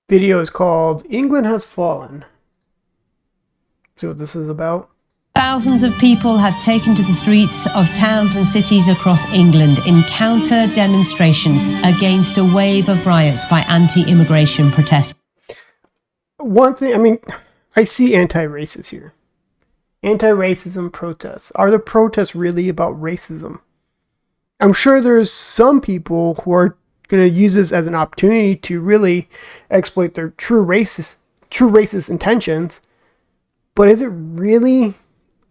Video is called England Has Fallen. Let's see what this is about. Thousands of people have taken to the streets of towns and cities across England in counter-demonstrations against a wave of riots by anti-immigration protesters. One thing, I see anti-racists here. Anti-racism protests. Are the protests really about racism? I'm sure there's some people who are going to use this as an opportunity to really exploit their true racist intentions. But is it really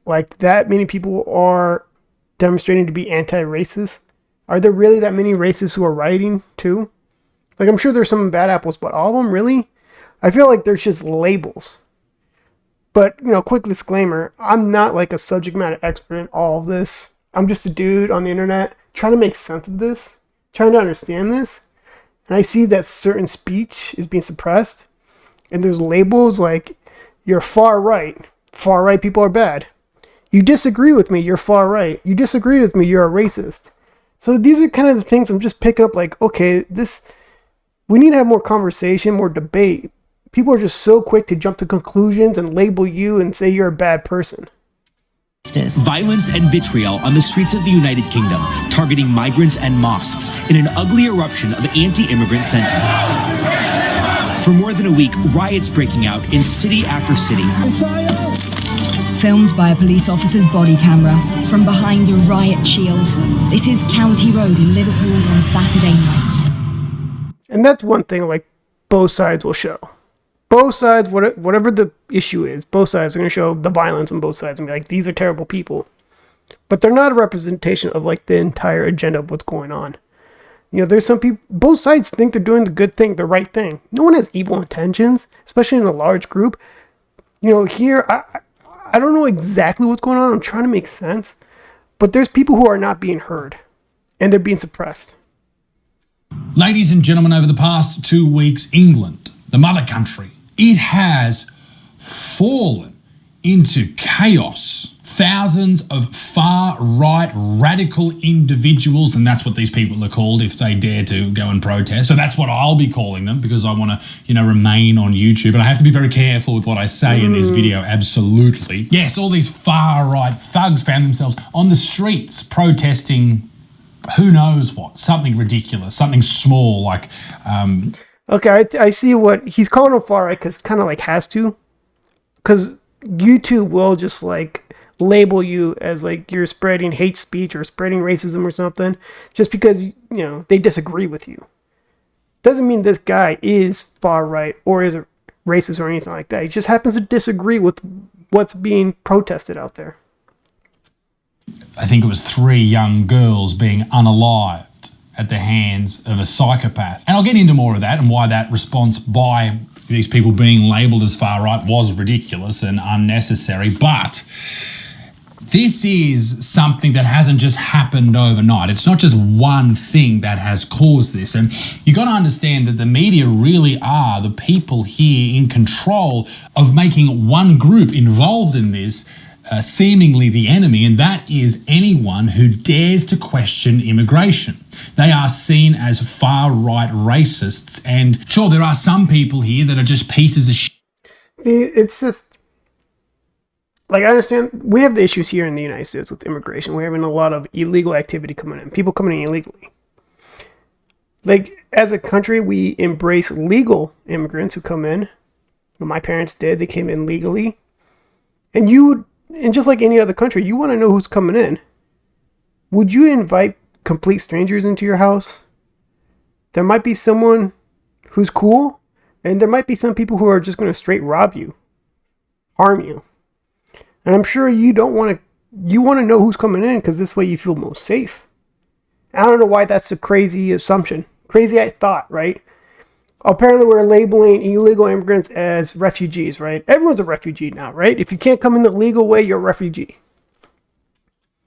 like that many people are demonstrating to be anti-racist? Are there really that many racists who are rioting too? Like, I'm sure there's some bad apples, but all of them really? I feel like there's just labels. But, quick disclaimer, I'm not like a subject matter expert in all of this. I'm just a dude on the internet trying to make sense of this, trying to understand this. And I see that certain speech is being suppressed. And there's labels like, you're far right. Far right people are bad. You disagree with me, you're far right. You disagree with me, you're a racist. So these are kind of the things I'm just picking up like, okay, we need to have more conversation, more debate. People are just so quick to jump to conclusions and label you and say you're a bad person. Violence and vitriol on the streets of the United Kingdom, targeting migrants and mosques in an ugly eruption of anti-immigrant sentiment. For more than a week, riots breaking out in city after city. Filmed by a police officer's body camera from behind a riot shield. This is County Road in Liverpool on Saturday night. And that's one thing like both sides will show. Both sides, whatever the issue is, both sides are going to show the violence on both sides and be like, these are terrible people. But they're not a representation of like the entire agenda of what's going on. There's some people, both sides think they're doing the good thing, the right thing. No one has evil intentions, especially in a large group. Here, I don't know exactly what's going on. I'm trying to make sense. But there's people who are not being heard. And they're being suppressed. Ladies and gentlemen, over the past 2 weeks, England, the mother country, it has fallen into chaos. Thousands of far-right radical individuals, and that's what these people are called if they dare to go and protest. So that's what I'll be calling them because I want to, remain on YouTube. And I have to be very careful with what I say in this video, absolutely. Yes, all these far-right thugs found themselves on the streets protesting who knows what, something ridiculous, something small like... Okay, I see what he's calling them far right because kind of like has to. Because YouTube will just like label you as like you're spreading hate speech or spreading racism or something just because, they disagree with you. Doesn't mean this guy is far right or is a racist or anything like that. He just happens to disagree with what's being protested out there. I think it was 3 young girls being unalived at the hands of a psychopath. And I'll get into more of that and why that response by these people being labelled as far right was ridiculous and unnecessary. But this is something that hasn't just happened overnight. It's not just one thing that has caused this. And you got to understand that the media really are the people here in control of making one group involved in this seemingly the enemy, and that is anyone who dares to question immigration. They are seen as far-right racists, and sure, there are some people here that are just pieces of shit. It's just, like, I understand, we have the issues here in the United States with immigration. We're having a lot of illegal activity coming in, people coming in illegally. Like, as a country, we embrace legal immigrants who come in. My parents did, they came in legally. And just like any other country, you want to know who's coming in. Would you invite complete strangers into your house? There might be someone who's cool, and there might be some people who are just going to straight rob you, harm you. And I'm sure you want to know who's coming in because this way you feel most safe. I don't know why that's a crazy assumption. Crazy thought, right? Apparently we're labeling illegal immigrants as refugees, right? Everyone's a refugee now, right? If you can't come in the legal way, you're a refugee.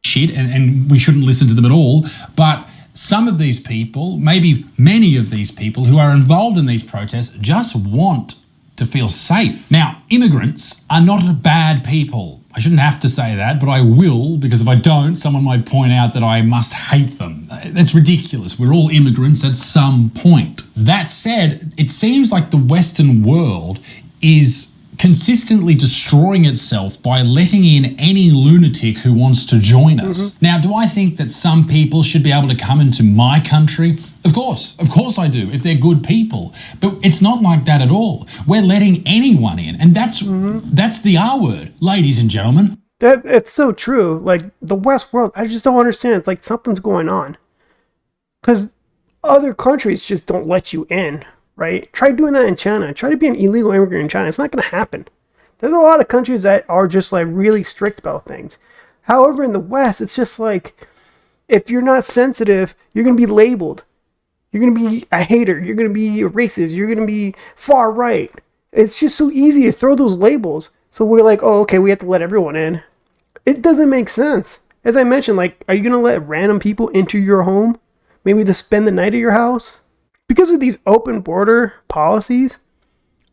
Shit, and we shouldn't listen to them at all. But some of these people, maybe many of these people who are involved in these protests just want to feel safe. Now, immigrants are not bad people. I shouldn't have to say that, but I will, because if I don't, someone might point out that I must hate them. That's ridiculous. We're all immigrants at some point. That said, it seems like the Western world is consistently destroying itself by letting in any lunatic who wants to join us. Now, do I think that some people should be able to come into my country? Of course I do, if they're good people. But it's not like that at all. We're letting anyone in, and that's the R word, ladies and gentlemen. It's so true. Like, the West world, I just don't understand. It's like something's going on. Because other countries just don't let you in. Right? Try doing that in China. Try to be an illegal immigrant in China. It's not going to happen. There's a lot of countries that are just like really strict about things. However, in the West, it's just like, if you're not sensitive, you're going to be labeled. You're going to be a hater. You're going to be a racist. You're going to be far right. It's just so easy to throw those labels. So we're like, oh, okay, we have to let everyone in. It doesn't make sense. As I mentioned, like, are you going to let random people into your home? Maybe to spend the night at your house? Because of these open border policies,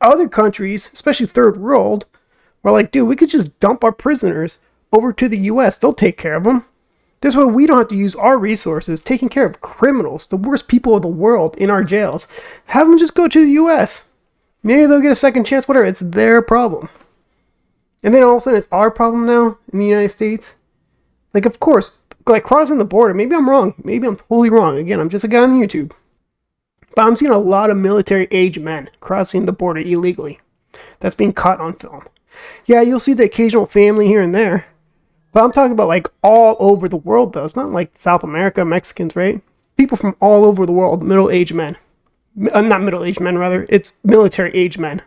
other countries, especially third world, were like, dude, we could just dump our prisoners over to the US. They'll take care of them. This way we don't have to use our resources taking care of criminals, the worst people of the world in our jails. Have them just go to the US. Maybe they'll get a second chance, whatever. It's their problem. And then all of a sudden it's our problem now in the United States. Like, of course, like crossing the border, maybe I'm wrong. Maybe I'm totally wrong. Again, I'm just a guy on YouTube. But I'm seeing a lot of military-age men crossing the border illegally. That's being caught on film. Yeah, you'll see the occasional family here and there. But I'm talking about like all over the world though. It's not like South America, Mexicans, right? People from all over the world, middle-aged men. Not middle-aged men, rather. It's military-age men.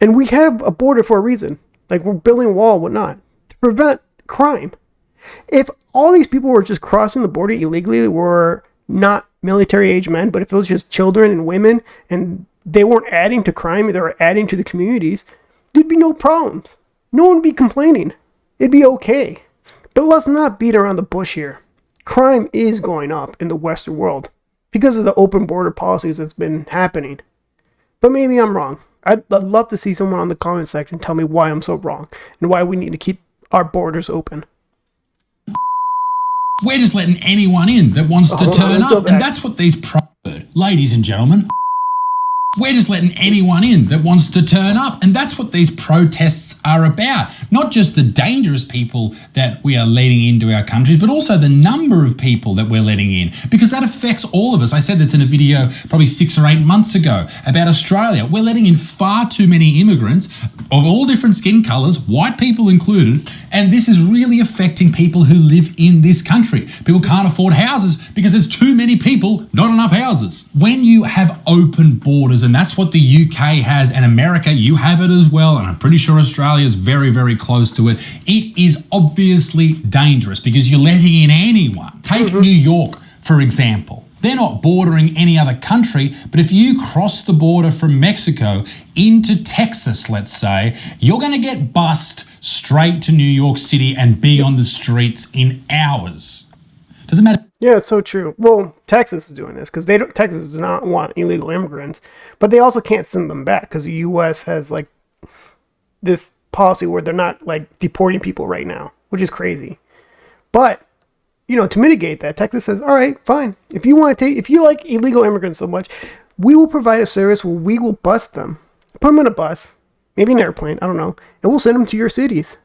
And we have a border for a reason. Like, we're building a wall, whatnot, to prevent crime. If all these people were just crossing the border illegally, were not military-age men, but if it was just children and women, and they weren't adding to crime, they were adding to the communities, there'd be no problems. No one would be complaining. It'd be okay. But let's not beat around the bush here. Crime is going up in the Western world because of the open border policies that's been happening. But maybe I'm wrong. I'd love to see someone on the comment section tell me why I'm so wrong and why we need to keep our borders open. We're just letting anyone in that wants to turn up, and that's what these ladies and gentlemen. We're just letting anyone in that wants to turn up, and that's what these protests are about. Not just the dangerous people that we are letting into our countries, but also the number of people that we're letting in, because that affects all of us. I said this in a video probably 6 or 8 months ago about Australia. We're letting in far too many immigrants of all different skin colours, white people included, and this is really affecting people who live in this country. People can't afford houses because there's too many people, not enough houses. When you have open borders, and that's what the UK has, and America, you have it as well, and I'm pretty sure Australia is very, very close to it. It is obviously dangerous because you're letting in anyone. Take New York, for example. They're not bordering any other country, but if you cross the border from Mexico into Texas, let's say, you're going to get bussed straight to New York City and be on the streets in hours. Doesn't matter. Yeah, it's so true. Well, Texas is doing this because Texas does not want illegal immigrants, but they also can't send them back because the U.S. has like this policy where they're not like deporting people right now, which is crazy. But you know, to mitigate that, Texas says, all right, fine. If you like illegal immigrants so much, we will provide a service where we will bus them, put them in a bus, maybe an airplane, I don't know, and we'll send them to your cities.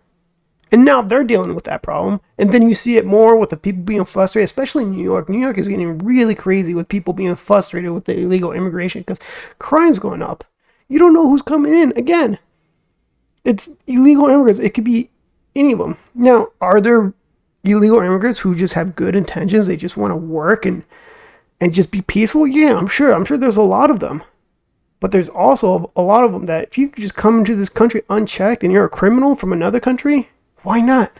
And now they're dealing with that problem. And then you see it more with the people being frustrated, especially in New York. New York is getting really crazy with people being frustrated with the illegal immigration because crime's going up. You don't know who's coming in. Again, it's illegal immigrants. It could be any of them. Now, are there illegal immigrants who just have good intentions? They just want to work and just be peaceful? Yeah, I'm sure there's a lot of them. But there's also a lot of them that if you could just come into this country unchecked and you're a criminal from another country, why not?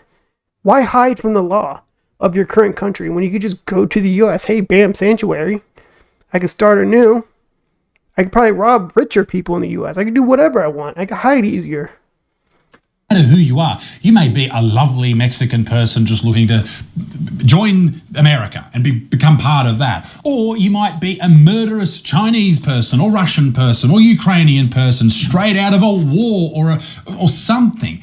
Why hide from the law of your current country when you could just go to the U.S.? Hey, bam, sanctuary. I could start anew. I could probably rob richer people in the U.S. I could do whatever I want. I could hide easier. matter who you are, you may be a lovely Mexican person just looking to join America and become part of that. Or you might be a murderous Chinese person or Russian person or Ukrainian person straight out of a war or something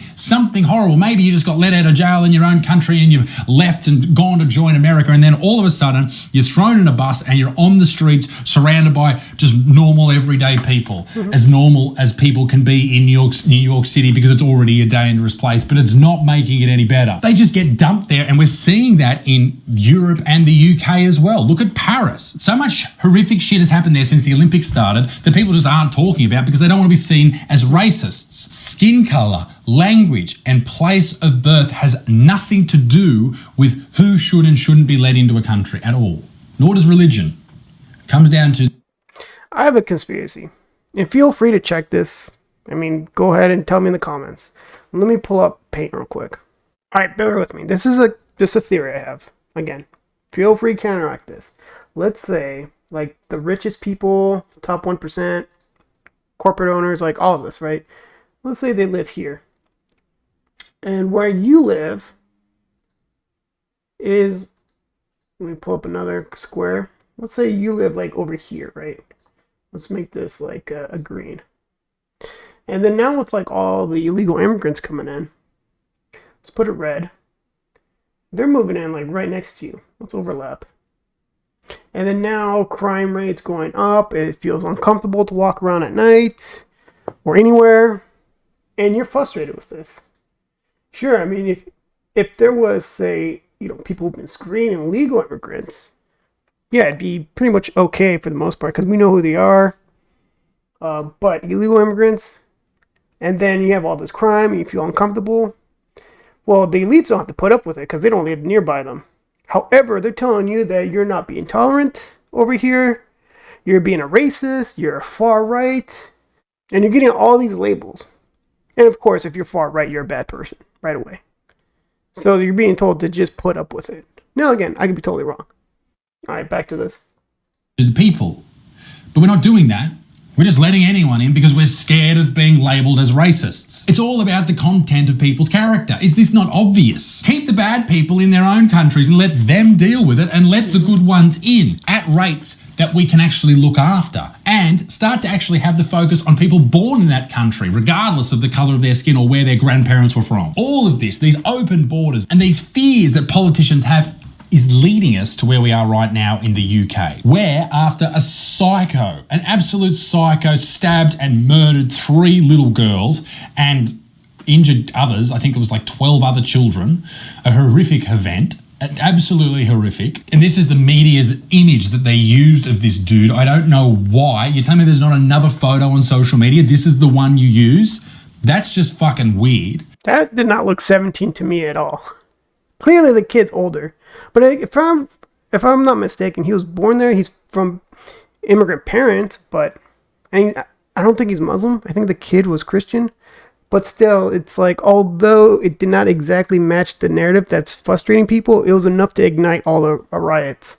horrible. Maybe you just got let out of jail in your own country and you've left and gone to join America, and then all of a sudden you're thrown in a bus and you're on the streets surrounded by just normal everyday people, as normal as people can be in New York City, because it's already a dangerous place, but it's not making it any better. They just get dumped there, and we're seeing that in Europe and the UK as well. Look at Paris. So much horrific shit has happened there since the Olympics started that people just aren't talking about because they don't want to be seen as racists. Skin colour, language, and place of birth has nothing to do with who should and shouldn't be let into a country at all. Nor does religion. It comes down to... I have a conspiracy. And feel free to check this. I mean, go ahead and tell me in the comments. Let me pull up Paint real quick. Alright, bear with me. This is just a theory I have. Again, feel free to counteract this. Let's say, like, the richest people, top 1%, corporate owners, like all of us, right? Let's say they live here. And where you live is... Let me pull up another square. Let's say you live, like, over here, right? Let's make this, like, a green. And then now with, like, all the illegal immigrants coming in, let's put it red. They're moving in, like, right next to you. Let's overlap. And then now crime rate's going up. It feels uncomfortable to walk around at night or anywhere. And you're frustrated with this. Sure, I mean, if there was, say, you know, people who've been screening illegal immigrants, yeah, it'd be pretty much okay for the most part because we know who they are. But illegal immigrants, and then you have all this crime and you feel uncomfortable. Well, the elites don't have to put up with it because they don't live nearby them. However, they're telling you that you're not being tolerant over here. You're being a racist. You're a far right. And you're getting all these labels. And of course, if you're far right, you're a bad person right away. So you're being told to just put up with it. Now, again, I could be totally wrong. All right, back to this. The people. But we're not doing that. We're just letting anyone in because we're scared of being labelled as racists. It's all about the content of people's character. Is this not obvious? Keep the bad people in their own countries and let them deal with it, and let the good ones in at rates that we can actually look after, and start to actually have the focus on people born in that country, regardless of the colour of their skin or where their grandparents were from. All of this, these open borders and these fears that politicians have, is leading us to where we are right now in the UK, where after a psycho, an absolute psycho, stabbed and murdered 3 little girls and injured others, I think it was like 12 other children, a horrific event, absolutely horrific. And this is the media's image that they used of this dude. I don't know why. You tell me there's not another photo on social media, this is the one you use? That's just fucking weird. That did not look 17 to me at all. Clearly the kid's older. But if I'm not mistaken, he was born there. He's from immigrant parents, but I don't think he's Muslim. I think the kid was Christian. But still, it's like, although it did not exactly match the narrative that's frustrating people, it was enough to ignite all the riots.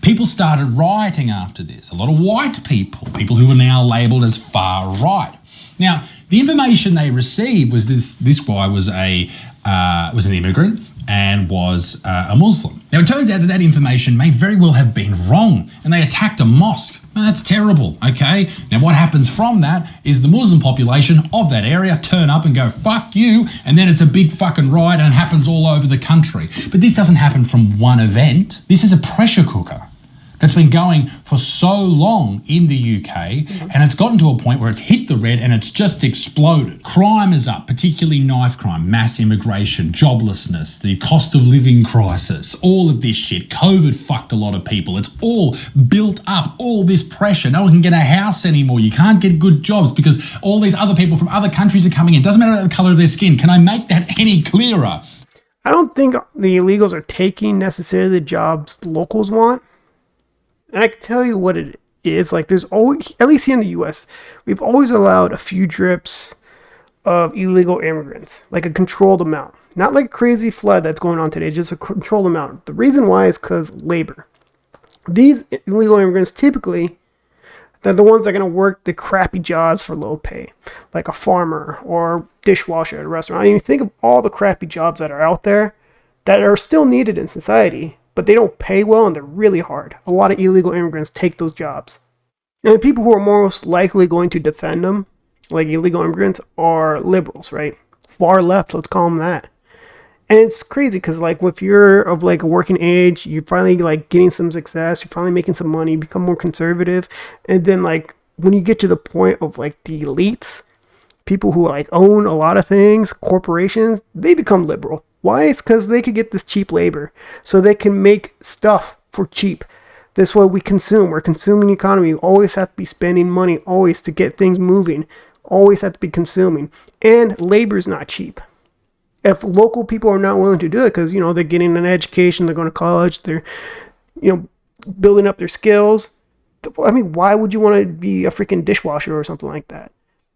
People started rioting after this. A lot of white people who were now labelled as far right. Now, the information they received was this guy was an immigrant and was a Muslim. Now, it turns out that information may very well have been wrong, and they attacked a mosque. Well, that's terrible, okay? Now, what happens from that is the Muslim population of that area turn up and go, fuck you, and then it's a big fucking riot and it happens all over the country. But this doesn't happen from one event. This is a pressure cooker that's been going for so long in the UK, and it's gotten to a point where it's hit the red and it's just exploded. Crime is up, particularly knife crime, mass immigration, joblessness, the cost of living crisis, all of this shit. COVID fucked a lot of people. It's all built up, all this pressure. No one can get a house anymore. You can't get good jobs because all these other people from other countries are coming in. Doesn't matter the colour of their skin. Can I make that any clearer? I don't think the illegals are taking necessarily the jobs the locals want. And I can tell you what it is. Like, there's always, at least here in the U.S., we've always allowed a few drips of illegal immigrants, like a controlled amount. Not like a crazy flood that's going on today, just a controlled amount. The reason why is because labor. These illegal immigrants typically They're the ones that are going to work the crappy jobs for low pay, like a farmer or dishwasher at a restaurant. I mean, think of all the crappy jobs that are out there that are still needed in society, but they don't pay well and they're really hard. A lot of illegal immigrants take those jobs. And the people who are most likely going to defend them, like illegal immigrants, are liberals, right? Far left, let's call them that. And it's crazy because, like, if you're of like a working age, you're finally like getting some success, you're finally making some money, become more conservative, and then like when you get to the point of like the elites, people who like own a lot of things, corporations, they become liberal. Why? It's because they could get this cheap labor, so they can make stuff for cheap. This way we consume. We're a consuming economy. We always have to be spending money, always to get things moving. Always have to be consuming, and labor's not cheap. If local people are not willing to do it because, you know, they're getting an education, they're going to college, they're, you know, building up their skills. I mean, why would you want to be a freaking dishwasher or something like that?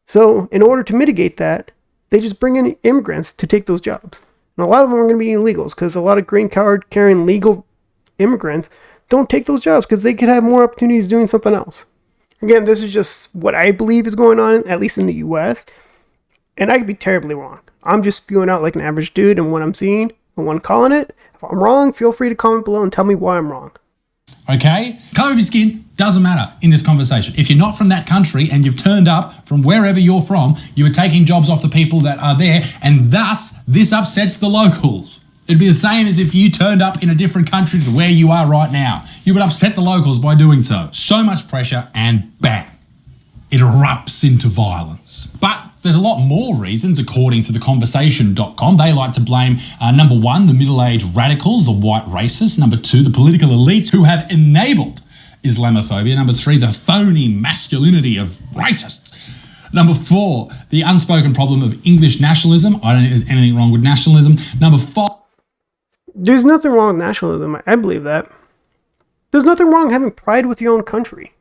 So in order to mitigate that, they just bring in immigrants to take those jobs. And a lot of them are going to be illegals because a lot of green card carrying legal immigrants don't take those jobs because they could have more opportunities doing something else. Again, this is just what I believe is going on, at least in the US. And I could be terribly wrong. I'm just spewing out like an average dude and what I'm seeing and what I'm calling it. If I'm wrong, feel free to comment below and tell me why I'm wrong. Okay? Colour of your skin doesn't matter in this conversation. If you're not from that country and you've turned up from wherever you're from, you are taking jobs off the people that are there, and thus this upsets the locals. It'd be the same as if you turned up in a different country to where you are right now. You would upset the locals by doing so. So much pressure and bang, it erupts into violence. But there's a lot more reasons, according to theconversation.com. They like to blame, number one, the middle-aged radicals, the white racists. Number two, the political elites who have enabled Islamophobia. Number three, the phony masculinity of racists. Number four, the unspoken problem of English nationalism. I don't think there's anything wrong with nationalism. Number five. There's nothing wrong with nationalism. I believe that. There's nothing wrong having pride with your own country.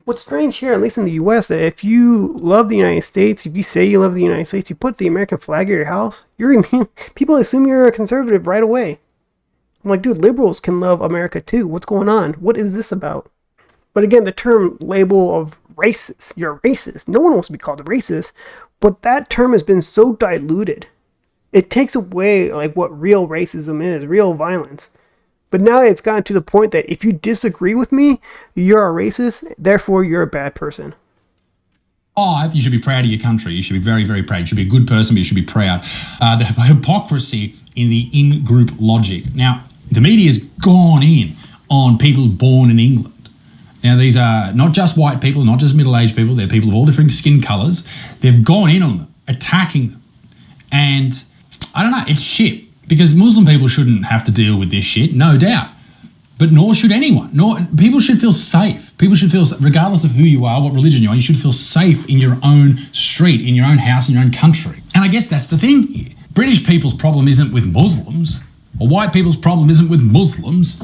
What's strange here, at least in the US, that if you love the United States, if you say you love the United States, you put the American flag at your house, people assume you're a conservative right away. I'm like, dude, liberals can love America too. What's going on? What is this about? But again, the term label of racist, you're a racist. No one wants to be called a racist, but that term has been so diluted. It takes away like what real racism is, real violence. But now it's gotten to the point that if you disagree with me, you're a racist, therefore you're a bad person. You should be proud of your country. You should be very, very proud. You should be a good person, but you should be proud. The hypocrisy in the in-group logic. Now, the media's gone in on people born in England. Now, these are not just white people, not just middle-aged people. They're people of all different skin colours. They've gone in on them, attacking them. And I don't know, it's shit. Because Muslim people shouldn't have to deal with this shit, no doubt. But nor should anyone. People should feel safe. People should feel, regardless of who you are, what religion you are, you should feel safe in your own street, in your own house, in your own country. And I guess that's the thing here. British people's problem isn't with Muslims, or white people's problem isn't with Muslims.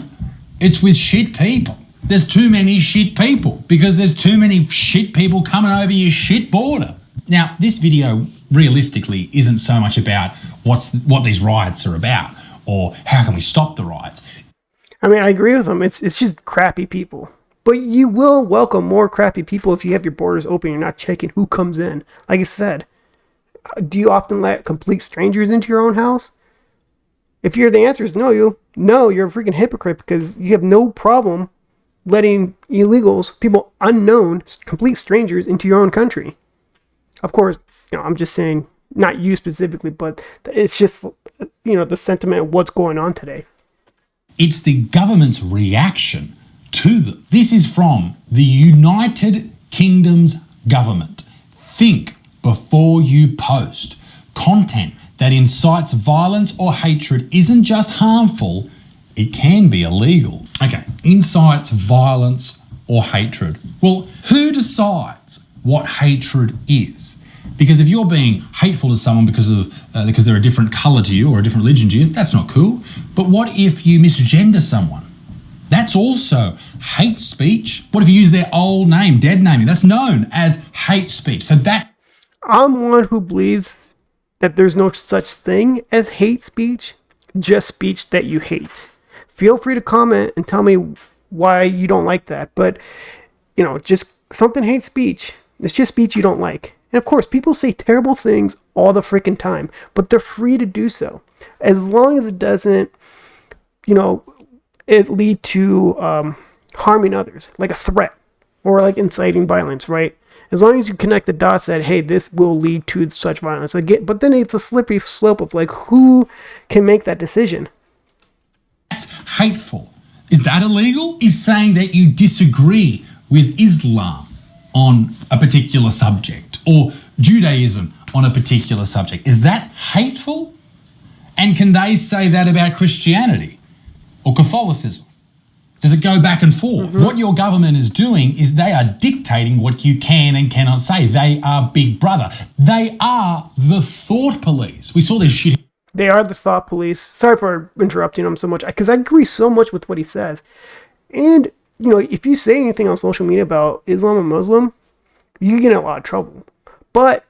It's with shit people. There's too many shit people because there's too many shit people coming over your shit border. Now, this video realistically isn't so much about what these riots are about or how can we stop the riots. I mean, I agree with them. It's just crappy people. But you will welcome more crappy people if you have your borders open. You're not checking who comes in. Like I said, do you often let complete strangers into your own house? If the answer is no, you're a freaking hypocrite because you have no problem letting illegals, people unknown, complete strangers into your own country. Of course, I'm just saying, not you specifically, but it's just, the sentiment of what's going on today. It's the government's reaction to them. This is from the United Kingdom's government. Think before you post. Content that incites violence or hatred isn't just harmful, it can be illegal. Okay, incites violence or hatred. Well, who decides what hatred is? Because if you're being hateful to someone because they're a different colour to you or a different religion to you, that's not cool. But what if you misgender someone? That's also hate speech. What if you use their old name, dead naming? That's known as hate speech. So that... I'm one who believes that there's no such thing as hate speech, just speech that you hate. Feel free to comment and tell me why you don't like that. But just something hate speech. It's just speech you don't like. And of course, people say terrible things all the freaking time, but they're free to do so. As long as it doesn't, it lead to harming others, like a threat or like inciting violence, right? As long as you connect the dots that, hey, this will lead to such violence. Again, but then it's a slippery slope of like, who can make that decision? That's hateful. Is that illegal? Is saying that you disagree with Islam on a particular subject or Judaism on a particular subject, is that hateful? And can they say that about Christianity or Catholicism? Does it go back and forth? Mm-hmm. What your government is doing is they are dictating what you can and cannot say. They are Big Brother. They are the thought police. We saw this shit. They are the thought police. Sorry for interrupting him so much, because I agree so much with what he says. And, if you say anything on social media about Islam and Muslim, you get in a lot of trouble. But,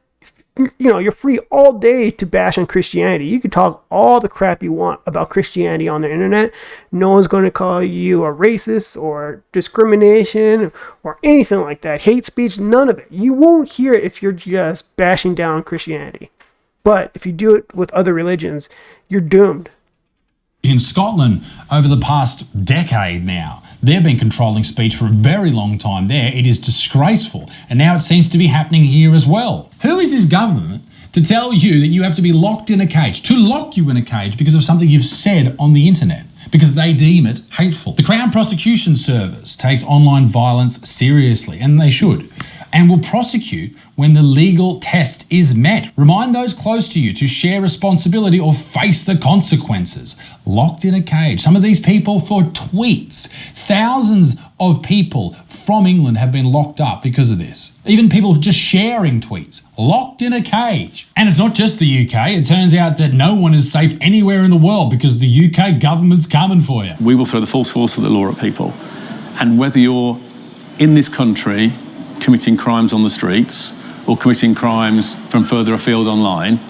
you're free all day to bash on Christianity. You can talk all the crap you want about Christianity on the internet. No one's going to call you a racist or discrimination or anything like that. Hate speech, none of it. You won't hear it if you're just bashing down Christianity. But if you do it with other religions, you're doomed. In Scotland, over the past decade now, they've been controlling speech for a very long time there. It is disgraceful. And now it seems to be happening here as well. Who is this government to tell you that you have to be locked in a cage, to lock you in a cage because of something you've said on the internet? Because they deem it hateful. The Crown Prosecution Service takes online violence seriously, and they should, and will prosecute when the legal test is met. Remind those close to you to share responsibility or face the consequences. Locked in a cage. Some of these people for tweets. Thousands of people from England have been locked up because of this. Even people just sharing tweets. Locked in a cage. And it's not just the UK. It turns out that no one is safe anywhere in the world because the UK government's coming for you. We will throw the full force of the law at people. And whether you're in this country committing crimes on the streets or committing crimes from further afield online,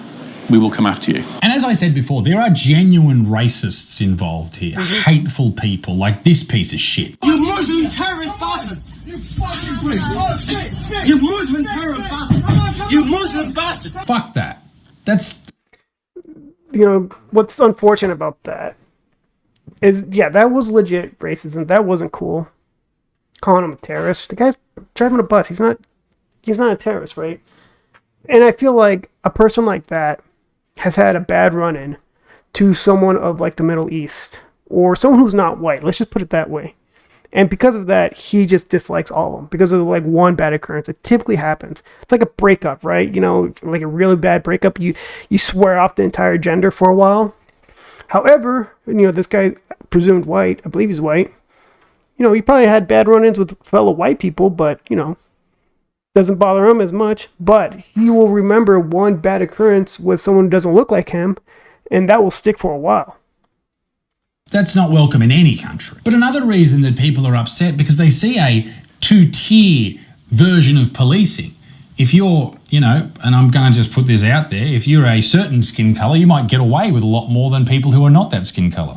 we will come after you. And as I said before, there are genuine racists involved here. Hateful people like this piece of shit. You Muslim terrorist bastard! You fucking prick! You Muslim terrorist bastard! You Muslim bastard! Fuck that. That's... what's unfortunate about that is, that was legit racism. That wasn't cool. Calling him a terrorist. The guy's driving a bus. He's not a terrorist, right? And I feel like a person like that has had a bad run-in to someone of like the Middle East or someone who's not white. Let's just put it that way. And because of that, he just dislikes all of them because of like one bad occurrence. It typically happens. It's like a breakup, right? Like a really bad breakup. You swear off the entire gender for a while. However, this guy, presumed white, I believe he's white. He probably had bad run-ins with fellow white people, but, doesn't bother him as much. But he will remember one bad occurrence with someone who doesn't look like him, and that will stick for a while. That's not welcome in any country. But another reason that people are upset because they see a two-tier version of policing. If you're, and I'm going to just put this out there, if you're a certain skin colour, you might get away with a lot more than people who are not that skin colour.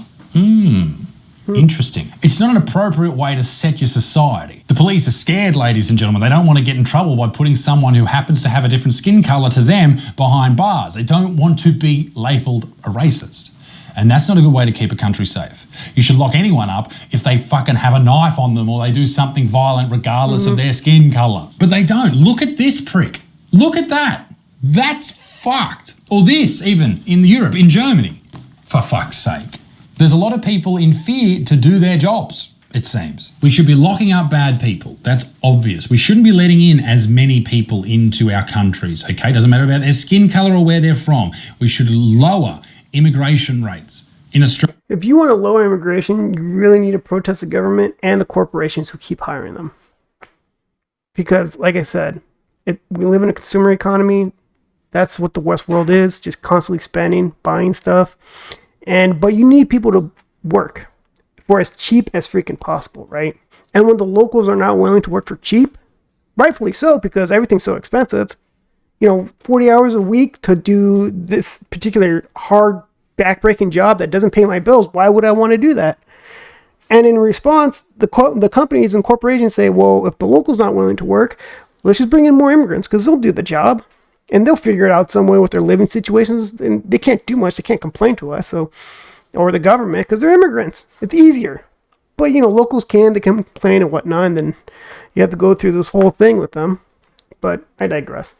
Interesting. It's not an appropriate way to set your society. The police are scared, ladies and gentlemen. They don't want to get in trouble by putting someone who happens to have a different skin colour to them behind bars. They don't want to be labelled a racist. And that's not a good way to keep a country safe. You should lock anyone up if they fucking have a knife on them or they do something violent regardless of their skin colour. But they don't. Look at this prick. Look at that. That's fucked. Or this, even, in Europe, in Germany. For fuck's sake. There's a lot of people in fear to do their jobs, it seems. We should be locking up bad people. That's obvious. We shouldn't be letting in as many people into our countries, okay? Doesn't matter about their skin colour or where they're from. We should lower immigration rates in Australia. If you want to lower immigration, you really need to protest the government and the corporations who keep hiring them. Because, like I said, we live in a consumer economy. That's what the West world is, just constantly spending, buying stuff. But you need people to work for as cheap as freaking possible, right? And when the locals are not willing to work for cheap, rightfully so, because everything's so expensive, 40 hours a week to do this particular hard, backbreaking job that doesn't pay my bills, why would I want to do that? And in response, the companies and corporations say, well, if the local's not willing to work, let's just bring in more immigrants because they'll do the job. And they'll figure it out some way with their living situations. And they can't do much. They can't complain to us. Or the government, because they're immigrants. It's easier. But, locals they can complain and whatnot. And then you have to go through this whole thing with them. But I digress.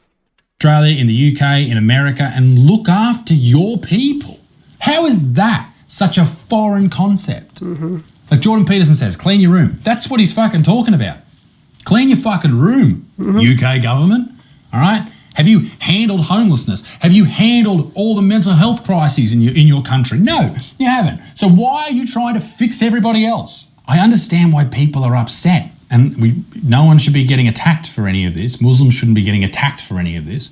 Australia, in the UK, in America, and look after your people. How is that such a foreign concept? Mm-hmm. Like Jordan Peterson says, clean your room. That's what he's fucking talking about. Clean your fucking room, UK government. All right? Have you handled homelessness? Have you handled all the mental health crises in your country? No, you haven't. So why are you trying to fix everybody else? I understand why people are upset. And no one should be getting attacked for any of this. Muslims shouldn't be getting attacked for any of this.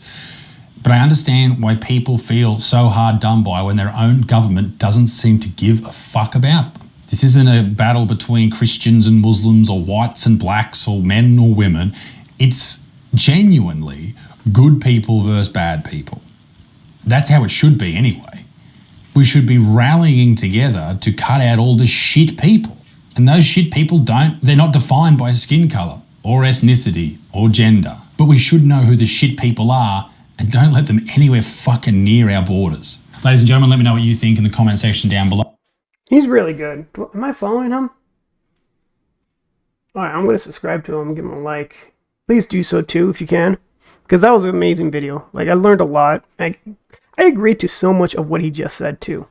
But I understand why people feel so hard done by when their own government doesn't seem to give a fuck about them. This isn't a battle between Christians and Muslims or whites and blacks or men or women. It's genuinely good people versus bad people. That's how it should be anyway. We should be rallying together to cut out all the shit people. And those shit people they're not defined by skin colour or ethnicity or gender. But we should know who the shit people are and don't let them anywhere fucking near our borders. Ladies and gentlemen, let me know what you think in the comment section down below. He's really good. Am I following him? Alright, I'm going to subscribe to him, give him a like. Please do so too if you can. Because that was an amazing video. Like, I learned a lot. I agreed to so much of what he just said too.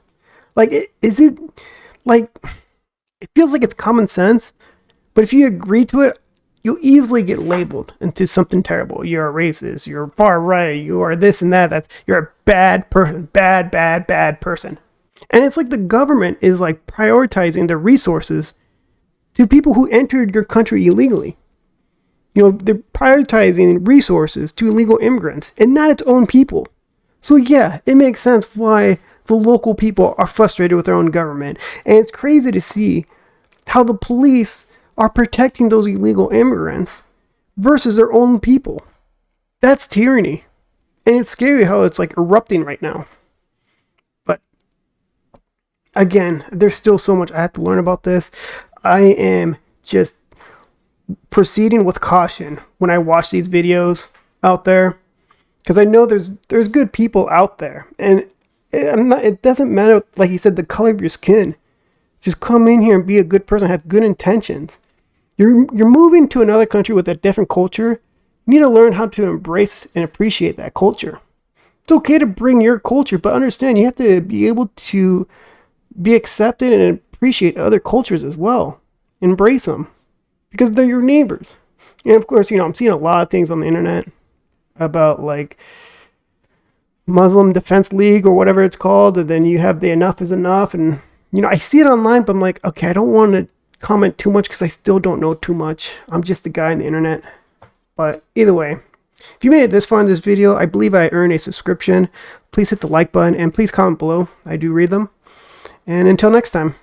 Like, it feels like it's common sense, but if you agree to it, you'll easily get labeled into something terrible. You're a racist, you're far right, you are this and that, you're a bad person, bad person. And it's like the government is like prioritizing their resources to people who entered your country illegally. They're prioritizing resources to illegal immigrants and not its own people. So yeah, it makes sense why the local people are frustrated with their own government. And it's crazy to see how the police are protecting those illegal immigrants versus their own people. That's tyranny. And it's scary how it's like erupting right now. But again, there's still so much I have to learn about this. I am just proceeding with caution when I watch these videos out there, because I know there's good people out there, and it doesn't matter, like he said, the color of your skin. Just come in here and be a good person, have good intentions. You're moving to another country with a different culture. You need to learn how to embrace and appreciate that culture. It's okay to bring your culture, but understand you have to be able to be accepted and appreciate other cultures as well. Embrace them, because they're your neighbors. And of course, I'm seeing a lot of things on the internet about like Muslim Defense League or whatever it's called, and then you have the enough is enough, and I see it online, but I'm like, okay, I don't want to comment too much because I still don't know too much. I'm just a guy on the internet. But either way, if you made it this far in this video, I believe I earned a subscription. Please hit the like button and please comment below. I do read them. And until next time.